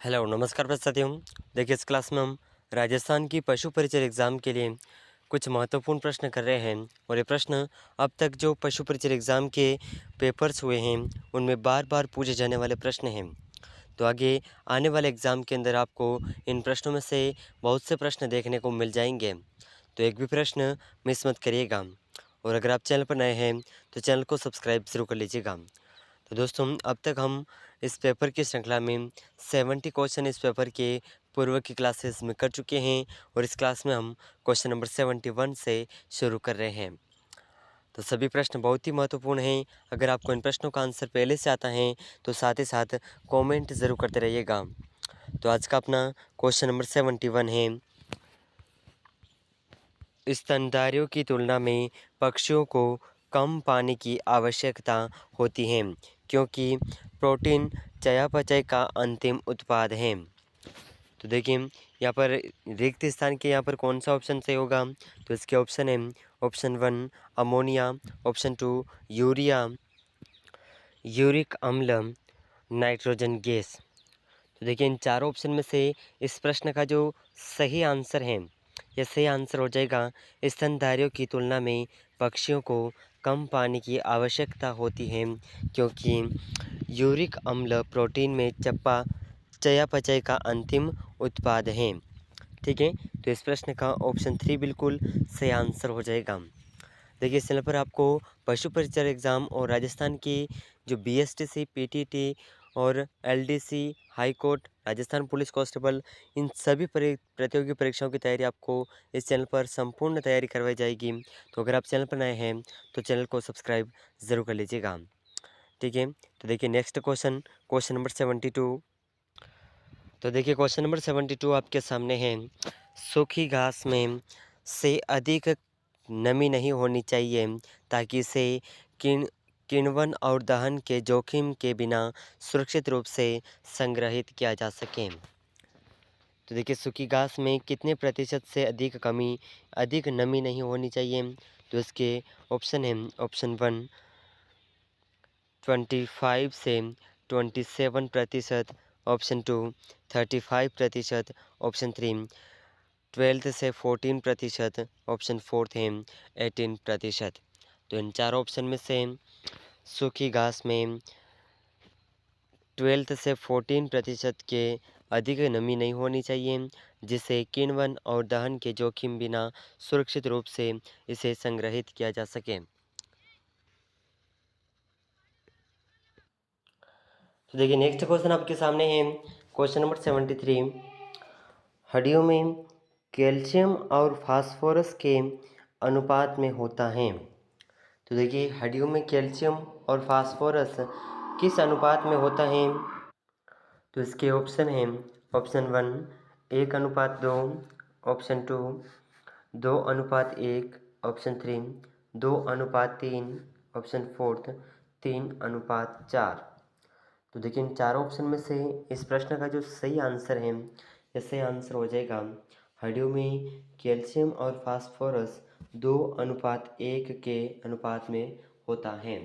Hello नमस्कार साथियों। देखिए इस क्लास में हम राजस्थान की पशु परिचय एग्ज़ाम के लिए कुछ महत्वपूर्ण प्रश्न कर रहे हैं और ये प्रश्न अब तक जो पशु परिचय एग्ज़ाम के पेपर्स हुए हैं उनमें बार बार पूछे जाने वाले प्रश्न हैं। तो आगे आने वाले एग्ज़ाम के अंदर आपको इन प्रश्नों में से बहुत से प्रश्न देखने को मिल जाएंगे, तो एक भी प्रश्न मिस मत करिएगा। और अगर आप चैनल पर नए हैं तो चैनल को सब्सक्राइब ज़रूर कर लीजिएगा। तो दोस्तों अब तक हम इस पेपर की श्रृंखला में 70 क्वेश्चन इस पेपर के पूर्व की क्लासेस में कर चुके हैं और इस क्लास में हम क्वेश्चन नंबर 71 से शुरू कर रहे हैं। तो सभी प्रश्न बहुत ही महत्वपूर्ण हैं। अगर आपको इन प्रश्नों का आंसर पहले से आता है तो साथ ही साथ कमेंट ज़रूर करते रहिएगा। तो आज का अपना क्वेश्चन नंबर 71 है, स्तनधारियों की तुलना में पक्षियों को कम पानी की आवश्यकता होती है क्योंकि प्रोटीन चयापचय का अंतिम उत्पाद है। तो देखिए यहाँ पर रिक्त स्थान के यहाँ पर कौन सा ऑप्शन सही होगा, तो इसके ऑप्शन है option 1 ammonia, option 2 urea, uric अम्ल, नाइट्रोजन गैस। तो देखिए इन चारों ऑप्शन में से इस प्रश्न का जो सही आंसर है, यह सही आंसर हो जाएगा स्तनधारियों की तुलना में पक्षियों को कम पानी की आवश्यकता होती है क्योंकि यूरिक अम्ल प्रोटीन में चयापचय का अंतिम उत्पाद है। ठीक है, तो इस प्रश्न का ऑप्शन 3 बिल्कुल सही आंसर हो जाएगा। देखिए इस चैनल पर आपको पशु परिचर एग्ज़ाम और राजस्थान की जो बीएसटीसी, पीटीटी और LDC, high court, Rajasthan police constable, इन सभी प्रतियोगी परीक्षाओं की तैयारी आपको इस चैनल पर संपूर्ण तैयारी करवाई जाएगी। तो अगर आप चैनल पर नए हैं तो चैनल को सब्सक्राइब ज़रूर कर लीजिएगा। ठीक है, तो देखिए नेक्स्ट क्वेश्चन, क्वेश्चन नंबर 72। तो देखिए क्वेश्चन नंबर 72 आपके सामने है, सूखी घास में से अधिक नमी नहीं होनी चाहिए ताकि इसे किण किण्वन और दहन के जोखिम के बिना सुरक्षित रूप से संग्रहित किया जा सके। तो देखिए सूखी घास में कितने प्रतिशत से अधिक नमी नहीं होनी चाहिए, तो इसके ऑप्शन है ऑप्शन 1 25 से 27%, ऑप्शन 2 35%, ऑप्शन 3 12 से 14%, ऑप्शन 4 है 18%। तो इन चार ऑप्शन में से सूखी घास में 12 से 14% के अधिक नमी नहीं होनी चाहिए जिससे किण्वन और दहन के जोखिम बिना सुरक्षित रूप से इसे संग्रहित किया जा सके। तो देखिए नेक्स्ट क्वेश्चन आपके सामने है, क्वेश्चन नंबर 73। हड्डियों में कैल्शियम और फास्फोरस के अनुपात में होता है। तो देखिए हड्डियों में कैल्शियम और फास्फोरस किस अनुपात में होता है, तो इसके ऑप्शन हैं ऑप्शन 1 1:2, ऑप्शन 2 2:1, ऑप्शन 3 2:3, ऑप्शन 4 3:4। तो देखिए इन चारों ऑप्शन में से इस प्रश्न का जो सही आंसर है, यह सही आंसर हो जाएगा हड्डियों में कैल्शियम और फास्फोरस 2:1 के अनुपात में होता है।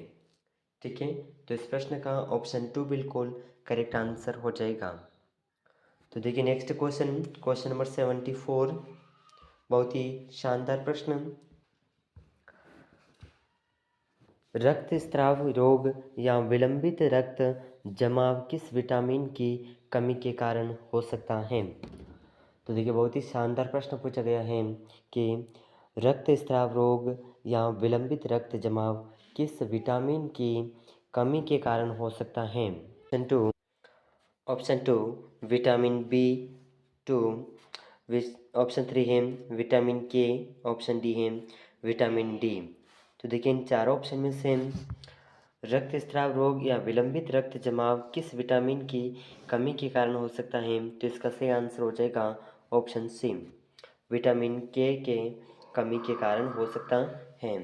ठीक है, तो इस प्रश्न का ऑप्शन 2 बिल्कुल करेक्ट आंसर हो जाएगा। तो देखिए नेक्स्ट क्वेश्चन, क्वेश्चन नंबर 74, बहुत ही शानदार प्रश्न। रक्तस्राव रोग या विलंबित रक्त जमाव किस विटामिन की कमी के कारण हो सकता है। तो देखिए बहुत ही शानदार प्रश्न पूछा गया है कि रक्तस्राव रोग या विलंबित रक्त जमाव किस विटामिन की कमी के कारण हो सकता है। ऑप्शन 2 विटामिन B2, ऑप्शन 3 है विटामिन के, ऑप्शन डी है विटामिन डी। तो देखिए इन चारों ऑप्शन में से रक्तस्राव रोग या विलंबित रक्त जमाव किस विटामिन की कमी के कारण हो सकता है, तो इसका सही आंसर हो जाएगा ऑप्शन सी, विटामिन के कमी के कारण हो सकता है।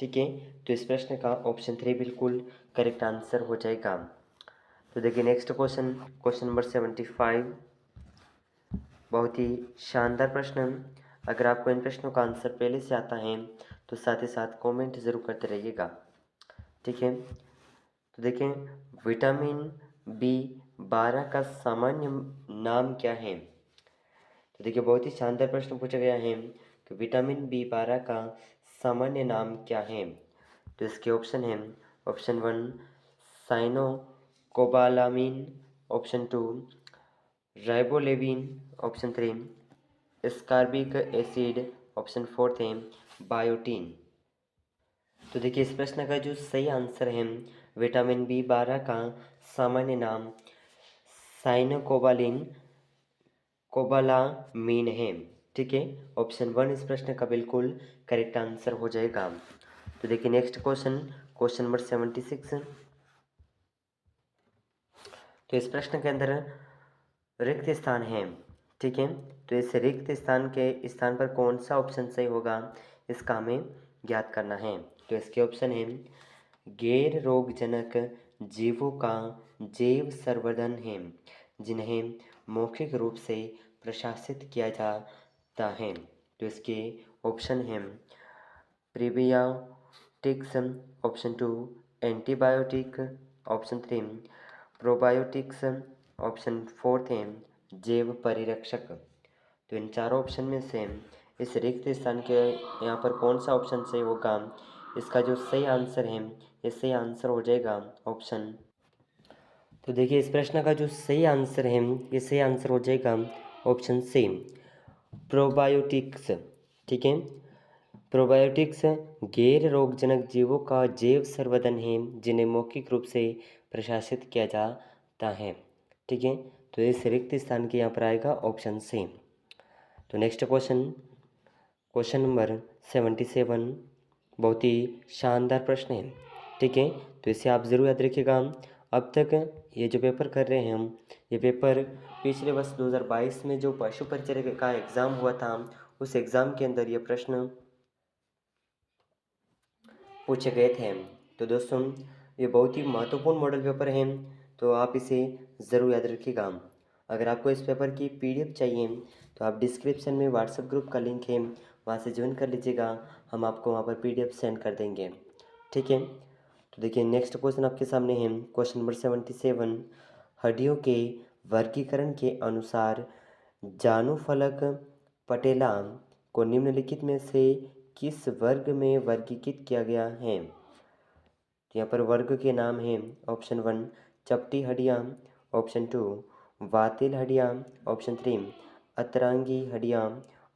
ठीक है, तो इस प्रश्न का ऑप्शन 3 बिल्कुल करेक्ट आंसर हो जाएगा। तो देखिए नेक्स्ट क्वेश्चन, क्वेश्चन नंबर 75, बहुत ही शानदार प्रश्न। अगर आपको इन प्रश्नों का आंसर पहले से आता है तो साथ ही साथ कमेंट ज़रूर करते रहिएगा। ठीक है, तो देखें विटामिन B12 का सामान्य नाम क्या है? तो देखिए बहुत ही शानदार प्रश्न पूछा गया है कि विटामिन बी 12 का सामान्य नाम क्या है? तो इसके ऑप्शन हैं, option 1 cyanocobalamin, option 2 riboflavin, option 3 ascorbic acid, option 4 है बायोटीन। तो देखिए इस प्रश्न का जो सही आंसर है, विटामिन बी 12 का सामान्य नाम साइनोकोबालिन कोबालामीन है। ठीक है, ऑप्शन 1 इस प्रश्न का बिल्कुल करेक्ट आंसर हो जाएगा। तो देखिए नेक्स्ट क्वेश्चन, क्वेश्चन नंबर 76। तो इस प्रश्न के अंदर रिक्त स्थान है। ठीक है, तो इस रिक्त स्थान के स्थान पर कौन सा ऑप्शन सही होगा, इसका हमें ज्ञात करना है। तो इसके ऑप्शन है, गैर रोगजनक जीवों का जैव संवर्धन है जिन्हें मौखिक रूप से प्रशासित किया जाता है। तो इसके ऑप्शन हैं, prebiotics, option 2 antibiotic, option 3 probiotics, option 4 है जैव परिरक्षक। तो इन चारों ऑप्शन में से इस रिक्त स्थान के यहाँ पर कौन सा ऑप्शन सही होगा, इसका जो सही आंसर है, ये सही आंसर हो जाएगा ऑप्शन। तो देखिए इस प्रश्न का जो सही आंसर है, ये सही आंसर हो जाएगा ऑप्शन सी प्रोबायोटिक्स। ठीक है, प्रोबायोटिक्स गैर रोगजनक जीवों का जैव संवर्धन है जिन्हें मौखिक रूप से प्रशासित किया जाता है। ठीक है, तो इस रिक्त स्थान के यहाँ पर आएगा ऑप्शन सी। तो नेक्स्ट क्वेश्चन, क्वेश्चन नंबर 77, बहुत ही शानदार प्रश्न है। ठीक है, तो इसे आप ज़रूर याद रखिएगा। अब तक ये जो पेपर कर रहे हैं हम, ये पेपर पिछले वर्ष 2022 में जो पशु परिचर्यक का एग्ज़ाम हुआ था, उस एग्ज़ाम के अंदर ये प्रश्न पूछे गए थे। तो दोस्तों ये बहुत ही महत्वपूर्ण मॉडल पेपर है, तो आप इसे ज़रूर याद रखिएगा। अगर आपको इस पेपर की पीडीएफ चाहिए तो आप डिस्क्रिप्शन में व्हाट्सएप ग्रुप का लिंक है, वहाँ से ज्वाइन कर लीजिएगा, हम आपको वहाँ पर पीडीएफ सेंड कर देंगे। ठीक है, तो देखिए नेक्स्ट क्वेश्चन आपके सामने है, क्वेश्चन नंबर 77। हड्डियों के वर्गीकरण के अनुसार जानुफलक पटेला को निम्नलिखित में से किस वर्ग में वर्गीकृत किया गया है? यहाँ पर वर्ग के नाम हैं, ऑप्शन 1 चपटी हड्डियाँ, ऑप्शन 2 वातिल हड्डियाँ, ऑप्शन 3 अतरंगी हड्डियाँ,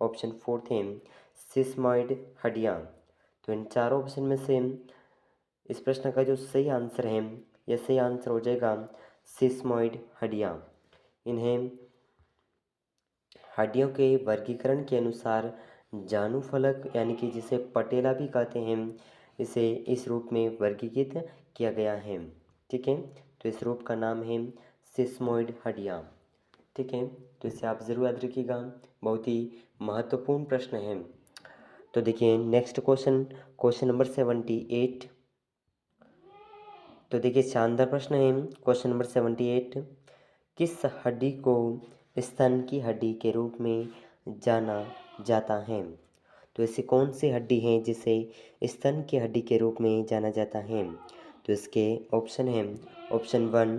ऑप्शन 4 थे सिस्मॉइड हड्डियाँ। तो इन चारों ऑप्शन में से इस प्रश्न का जो सही आंसर है, यह सही आंसर हो जाएगा सिस्मॉइड हड्डियाँ। इन्हें हड्डियों के वर्गीकरण के अनुसार जानुफलक यानी कि जिसे पटेला भी कहते हैं, इसे इस रूप में वर्गीकृत किया गया है। ठीक है, तो इस रूप का नाम है सिस्मोइड हड्डियाँ। ठीक है, तो इसे आप ज़रूर याद रखिएगा, बहुत ही महत्वपूर्ण प्रश्न है। तो देखिए नेक्स्ट क्वेश्चन, क्वेश्चन नंबर 78। तो देखिए शानदार प्रश्न है, क्वेश्चन नंबर 78। किस हड्डी को स्तन की हड्डी के रूप में जाना जाता है? तो ऐसी कौन सी हड्डी है जिसे स्तन की हड्डी के रूप में जाना जाता है? तो इसके ऑप्शन हैं, ऑप्शन 1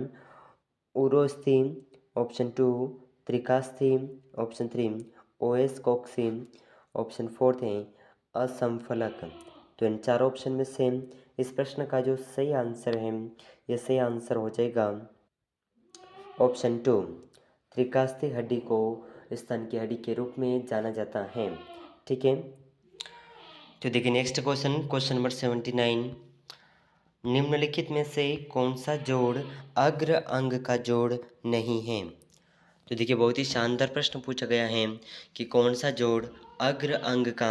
उरोस्थी, ऑप्शन 2 त्रिकास्थी, ऑप्शन 3 ओएस कॉक्सी, ऑप्शन 4 है असमफलक। तो इन चार ऑप्शन में से इस प्रश्न का जो सही आंसर है, यह सही आंसर हो जाएगा ऑप्शन 2 त्रिकास्थी हड्डी को स्तन की हड्डी के रूप में जाना जाता है। ठीक है, तो देखिए नेक्स्ट क्वेश्चन, क्वेश्चन नंबर 79। निम्नलिखित में से कौन सा जोड़ अग्र अंग का जोड़ नहीं है? तो देखिए बहुत ही शानदार प्रश्न पूछा गया है कि कौन सा जोड़ अग्र अंग का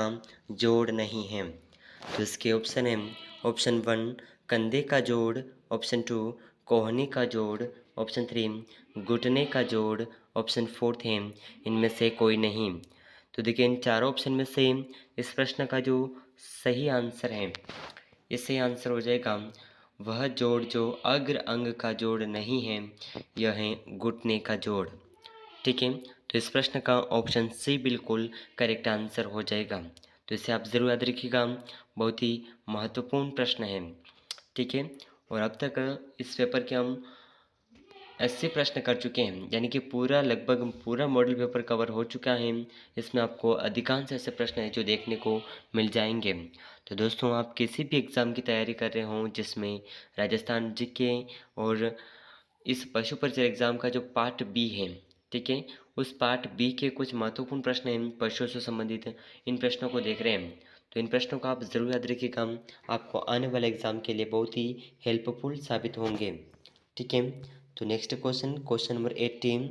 जोड़ नहीं है। तो इसके ऑप्शन है, ऑप्शन 1 कंधे का जोड़, ऑप्शन 2 कोहनी का जोड़, ऑप्शन 3 घुटने का जोड़, ऑप्शन 4 है इनमें से कोई नहीं। तो देखिए इन चारों ऑप्शन में से इस प्रश्न का जो सही आंसर है, इससे आंसर हो जाएगा वह जोड़ जो अग्र अंग का जोड़ नहीं है, यह है घुटने का जोड़। ठीक है, तो इस प्रश्न का ऑप्शन सी बिल्कुल करेक्ट आंसर हो जाएगा। तो इसे आप ज़रूर याद रखिएगा, बहुत ही महत्वपूर्ण प्रश्न है। ठीक है, और अब तक इस पेपर के हम 80 प्रश्न कर चुके हैं, यानी कि पूरा लगभग पूरा मॉडल पेपर कवर हो चुका है। इसमें आपको अधिकांश ऐसे प्रश्न हैं जो देखने को मिल जाएंगे। तो दोस्तों, आप किसी भी एग्ज़ाम की तैयारी कर रहे हों जिसमें राजस्थान जीके और इस पशु परिचय एग्ज़ाम का जो पार्ट बी है, ठीक है, उस पार्ट बी के कुछ महत्वपूर्ण प्रश्न हैं पशुओं से संबंधित, इन प्रश्नों को देख रहे हैं। तो इन प्रश्नों को आप ज़रूर याद रखिएगा, आपको आने वाले एग्ज़ाम के लिए बहुत ही हेल्पफुल साबित होंगे। ठीक है, तो नेक्स्ट क्वेश्चन, क्वेश्चन नंबर 18।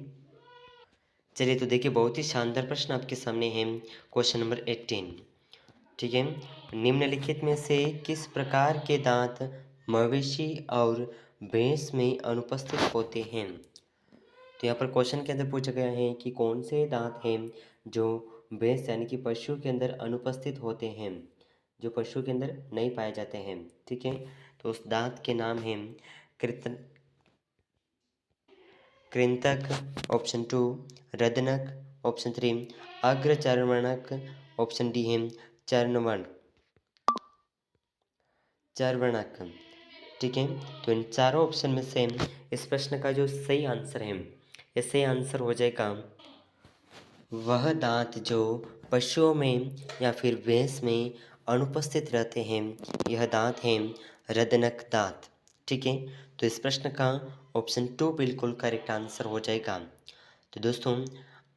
चलिए, तो देखिए बहुत ही शानदार प्रश्न आपके सामने है। क्वेश्चन नंबर 18, ठीक है। निम्नलिखित में से किस प्रकार के दांत मवेशी और भैंस में अनुपस्थित होते हैं? तो यहाँ पर क्वेश्चन के अंदर पूछा गया है कि कौन से दांत हैं जो भैंस यानी कि पशु के अंदर अनुपस्थित होते हैं, जो पशु के अंदर नहीं पाए जाते हैं। ठीक है, तो उस दांत के नाम हैं कृतन कृंतक, ऑप्शन 2 रदनक, ऑप्शन 3 अग्रचर्वणक, ऑप्शन डी है चर्वणक। ठीक है, तो इन चारों ऑप्शन में से इस प्रश्न का जो सही आंसर है, ये सही आंसर हो जाएगा वह दांत जो पशुओं में या फिर भैंस में अनुपस्थित रहते हैं, यह दांत हैं रदनक दांत। ठीक है, तो इस प्रश्न का ऑप्शन 2 बिल्कुल करेक्ट आंसर हो जाएगा। तो दोस्तों,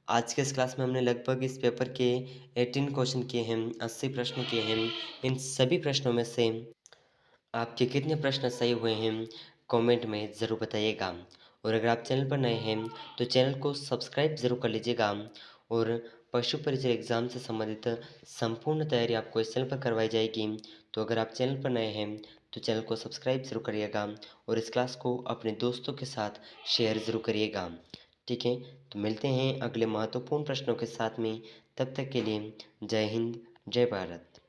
आज के इस क्लास में हमने लगभग इस पेपर के 18 क्वेश्चन किए हैं, 80 प्रश्न किए हैं। इन सभी प्रश्नों में से आपके कितने प्रश्न सही हुए हैं कमेंट में ज़रूर बताइएगा। और अगर आप चैनल पर नए हैं तो चैनल को सब्सक्राइब ज़रूर कर लीजिएगा। और पशु परिचय एग्ज़ाम से संबंधित संपूर्ण तैयारी आपको इस चैनल पर करवाई जाएगी। तो अगर आप चैनल पर नए हैं तो चैनल को सब्सक्राइब ज़रूर करिएगा और इस क्लास को अपने दोस्तों के साथ शेयर ज़रूर करिएगा। ठीक है, तो मिलते हैं अगले महत्वपूर्ण प्रश्नों के साथ में। तब तक के लिए जय हिंद, जय भारत।